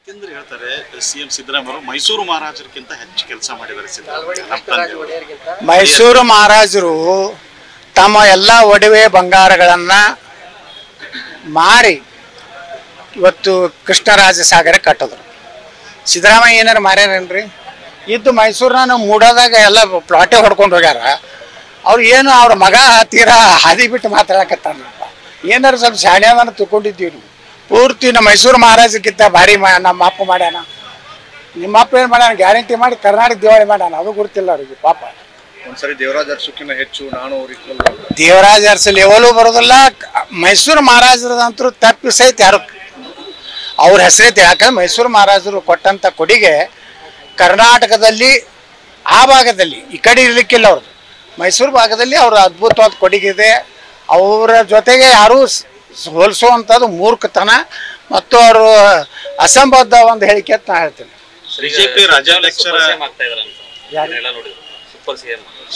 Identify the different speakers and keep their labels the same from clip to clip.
Speaker 1: ಯಾಕೆಂದ್ರೆ ಹೇಳ್ತಾರೆ ಸಿಎಂ ಸಿದ್ದರಾಮಯ್ಯ ಮೈಸೂರು ಮಹಾರಾಜರಿಗಿಂತ ಹೆಚ್ಚು ಕೆಲಸ ಮಾಡಿದ್ದಾರೆ ಸಿದ್ದರಾಮಯ್ಯ.
Speaker 2: ಮೈಸೂರು ಮಹಾರಾಜರು ತಮ್ಮ ಎಲ್ಲ ಒಡವೆ ಬಂಗಾರಗಳನ್ನು ಮಾರಿ ಇವತ್ತು ಕೃಷ್ಣರಾಜ ಸಾಗರ ಕಟ್ಟಿದ್ರು. ಸಿದ್ದರಾಮಯ್ಯ ಏನಾರು ಮಾರ್ಯಾರೇನ್ರಿ? ಇದ್ದು ಮೈಸೂರನ್ನ ಮೂಡೋದಾಗ ಎಲ್ಲ ಪ್ಲಾಟೇ ಹೊಡ್ಕೊಂಡು ಹೋಗ್ಯಾರ. ಅವ್ರು ಏನು ಅವ್ರ ಮಗ ತೀರಾ ಹಾದಿ ಬಿಟ್ಟು ಮಾತಾಡಕತ್ತಾನಪ್ಪ. ಏನಾರು ಸ್ವಲ್ಪ ಶಾಣ್ಯವನ್ನು ತಿಳ್ಕೊಂಡಿದ್ದೀವಿ ನೀವು. ಪೂರ್ತಿ ನಮ್ಮ ಮೈಸೂರು ಮಹಾರಾಜಕ್ಕಿಂತ ಭಾರಿ ನಮ್ಮ ಅಪ್ಪ ಮಾಡ್ಯಾನ. ನಿಮ್ಮ ಅಪ್ಪ ಏನು ಮಾಡ್ಯಾನ? ಗ್ಯಾರಂಟಿ ಮಾಡಿ ಕರ್ನಾಟಕ ದಿವಾಳಿ ಮಾಡ್ಯಾನ. ಅದು ಗೊತ್ತಿಲ್ಲ ಅವ್ರಿಗೆ ಪಾಪ.
Speaker 3: ಒಂದ್ಸರಿ ದೇವರಾಜ ಅರಸುಕಿನ್ನ ಹೆಚ್ಚು ನಾನು
Speaker 2: ದೇವರಾಜ ಅರಸು ಲೆವೆಲು ಬರೋದಿಲ್ಲ. ಮೈಸೂರು ಮಹಾರಾಜರದಂತರೂ ತಪ್ಪಿ ಸಹಿತ ಯಾರು ಅವ್ರ ಹೆಸರೈತೆ. ಯಾಕಂದ್ರೆ ಮೈಸೂರು ಮಹಾರಾಜರು ಕೊಟ್ಟಂಥ ಕೊಡುಗೆ ಕರ್ನಾಟಕದಲ್ಲಿ ಆ ಭಾಗದಲ್ಲಿ ಈ ಕಡೆ ಇರಲಿಕ್ಕಿಲ್ಲ. ಅವ್ರದ್ದು ಮೈಸೂರು ಭಾಗದಲ್ಲಿ ಅವ್ರ ಅದ್ಭುತವಾದ ಕೊಡುಗೆ ಇದೆ. ಅವರ ಜೊತೆಗೆ ಯಾರೂ ಹೋಲಿಸುವಂಥದ್ದು ಮೂರ್ಖತನ ಮತ್ತು ಅವರು ಅಸಂಬದ್ಧ ಒಂದು ಹೇಳಿಕೆ ಅಂತ ನಾ ಹೇಳ್ತೀನಿ.
Speaker 1: ಬಿಜೆಪಿ ರಾಜ್ಯಾಧ್ಯಕ್ಷರ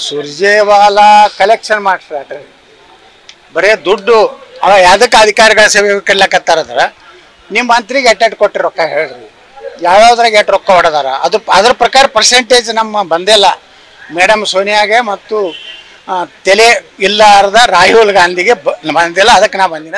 Speaker 2: ಸುರ್ಜೇವಾಲಾ ಕಲೆಕ್ಷನ್ ಮಾಡ್ತಾರೆ. ಬರೇ ದುಡ್ಡು ಅವ ಯಾವುದಕ್ಕೆ ಅಧಿಕಾರಿಗಳ ಸೇವೆ ಕಟ್ಲಕತ್ತಾರದ್ರ ನಿಮ್ಮ ಮಂತ್ರಿಗೆ ಎಟ್ಟೆಟ್ಟು ಕೊಟ್ಟಿರೋ ರೊಕ್ಕ ಹೇಳ್ರಿ, ಯಾವ್ಯಾವ್ದ್ರಾಗ ಎಷ್ಟು ರೊಕ್ಕ ಹೊಡೆದಾರ ಅದ್ರ ಪ್ರಕಾರ ಪರ್ಸೆಂಟೇಜ್ ನಮ್ಮ ಬಂದಿಲ್ಲ. ಮೇಡಮ್ ಸೋನಿಯಾಗೆ ಮತ್ತು ತಲೆ ಇಲ್ಲಾರ್ದ ರಾಹುಲ್ ಗಾಂಧಿಗೆ ಬಂದಿಲ್ಲ. ಅದಕ್ಕೆ ನಾ ಬಂದಿನ